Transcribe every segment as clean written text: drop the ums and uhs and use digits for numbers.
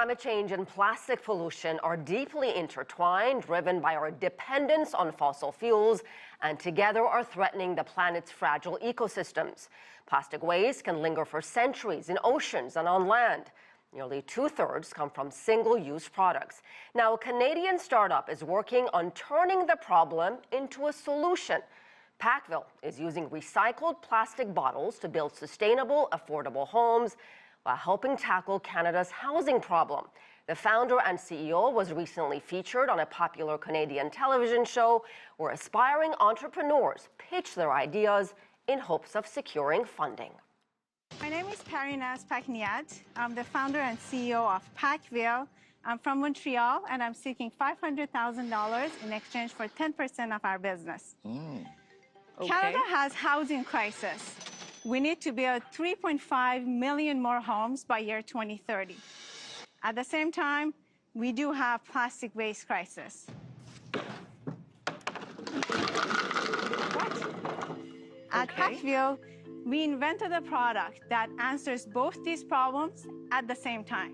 Climate change and plastic pollution are deeply intertwined, driven by our dependence on fossil fuels, and together are threatening the planet's fragile ecosystems. Plastic waste can linger for centuries in oceans and on land. Nearly two-thirds come from single-use products. Now, a Canadian startup is working on turning the problem into a solution. PakVille is using recycled plastic bottles to build sustainable, affordable homes while helping tackle Canada's housing problem. The founder and CEO was recently featured on a popular Canadian television show where aspiring entrepreneurs pitch their ideas in hopes of securing funding. My name is Pakniat. I'm the founder and CEO of PakVille. I'm from Montreal, and I'm seeking $500,000 in exchange for 10% of our business. Okay. Canada has housing crisis. We need to build 3.5 million more homes by year 2030. At the same time, we do have plastic waste crisis. At PakVille, we invented a product that answers both these problems at the same time.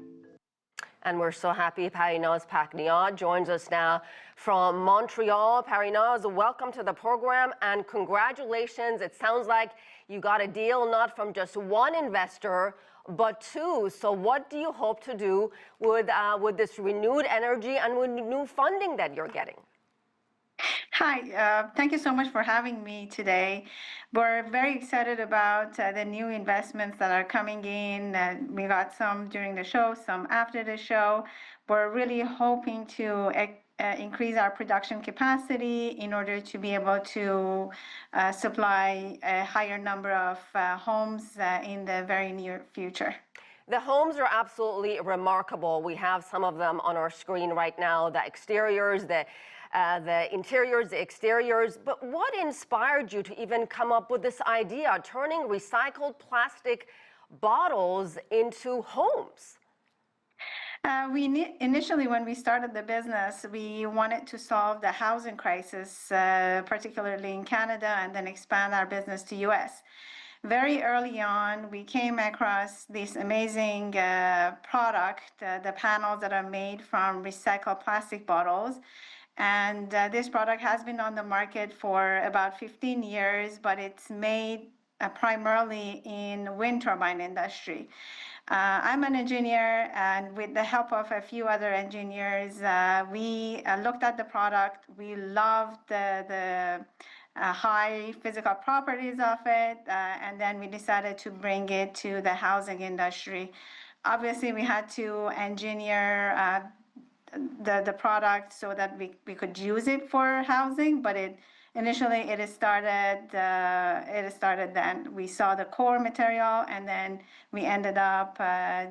And we're so happy Parinaz Pakniat joins us now from Montreal. Parinaz, welcome to the program and congratulations. It sounds like you got a deal not from just one investor, but two. So what do you hope to do with this renewed energy and with new funding that you're getting? Hi, thank you so much for having me today. We're very excited about the new investments that are coming in. We got some during the show, some after the show. We're really hoping to increase our production capacity in order to be able to supply a higher number of homes in the very near future. The homes are absolutely remarkable. We have some of them on our screen right now, the exteriors, the interiors, the exteriors. But what inspired you to even come up with this idea, turning recycled plastic bottles into homes? Initially, when we started the business, we wanted to solve the housing crisis, particularly in Canada, and then expand our business to US. Very early on, we came across this amazing product, the panels that are made from recycled plastic bottles. And this product has been on the market for about 15 years, but it's made primarily in wind turbine industry. I'm an engineer, and with the help of a few other engineers, we looked at the product. We loved the high physical properties of it, and then we decided to bring it to the housing industry. Obviously, we had to engineer the product so that we could use it for housing, but initially it started then. We saw the core material, and then we ended up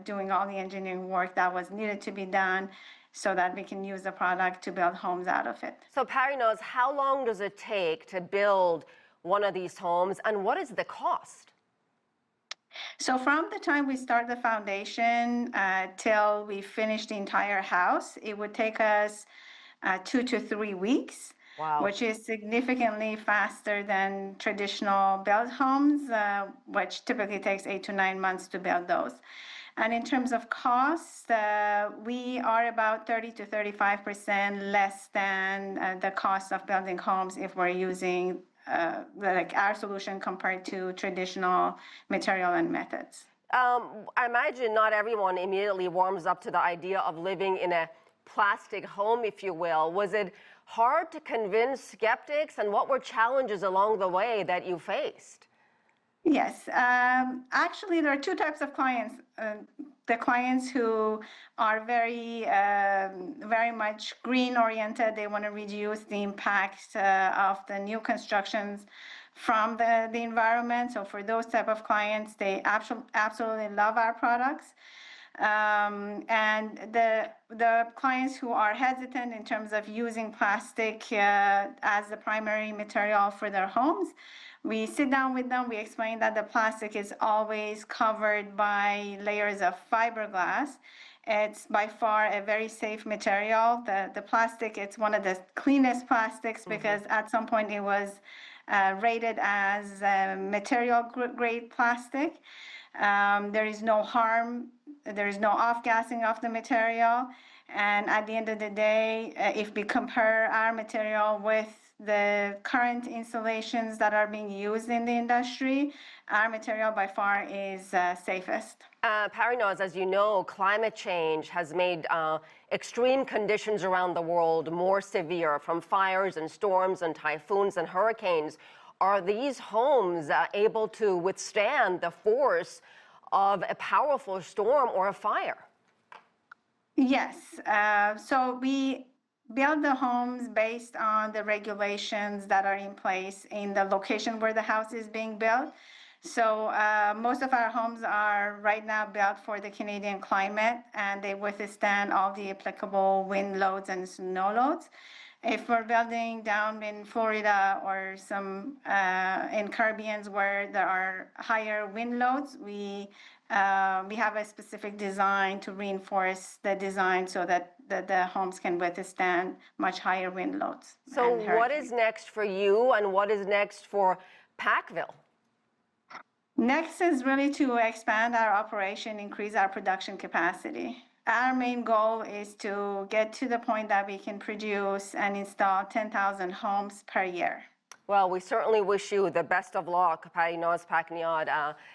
doing all the engineering work that was needed to be done so that we can use the product to build homes out of it. So Parinaz, how long does it take to build one of these homes, and what is the cost? So from the time we start the foundation till we finish the entire house, it would take us 2 to 3 weeks. Wow. Which is significantly faster than traditional built homes, which typically takes 8 to 9 months to build those. And in terms of cost, we are about 30 to 35% less than the cost of building homes if we're using like our solution compared to traditional material and methods. I imagine not everyone immediately warms up to the idea of living in a plastic home, if you will. Was it hard to convince skeptics, and what were challenges along the way that you faced? Yes, actually there are two types of clients. The clients who are very much green oriented, they want to reduce the impact of the new constructions from the environment. So for those type of clients, they absolutely love our products. And the clients who are hesitant in terms of using plastic as the primary material for their homes, we sit down with them, we explain that the plastic is always covered by layers of fiberglass. It's by far a very safe material. The plastic, it's one of the cleanest plastics because at some point it was rated as material grade plastic. There is no harm There is no off-gassing of the material. And at the end of the day, if we compare our material with the current installations that are being used in the industry, our material by far is safest. Parinaz, as you know, climate change has made extreme conditions around the world more severe, from fires and storms and typhoons and hurricanes. Are these homes able to withstand the force of a powerful storm or a fire? Yes. So we build the homes based on the regulations that are in place in the location where the house is being built. So most of our homes are right now built for the Canadian climate, and they withstand all the applicable wind loads and snow loads. If we're building down in Florida or some in Caribbeans where there are higher wind loads, we have a specific design to reinforce the design so that the homes can withstand much higher wind loads. So what is next for you, and what is next for PakVille? Next is really to expand our operation, increase our production capacity. Our main goal is to get to the point that we can produce and install 10,000 homes per year. Well, we certainly wish you the best of luck, Parinaz Pakniad.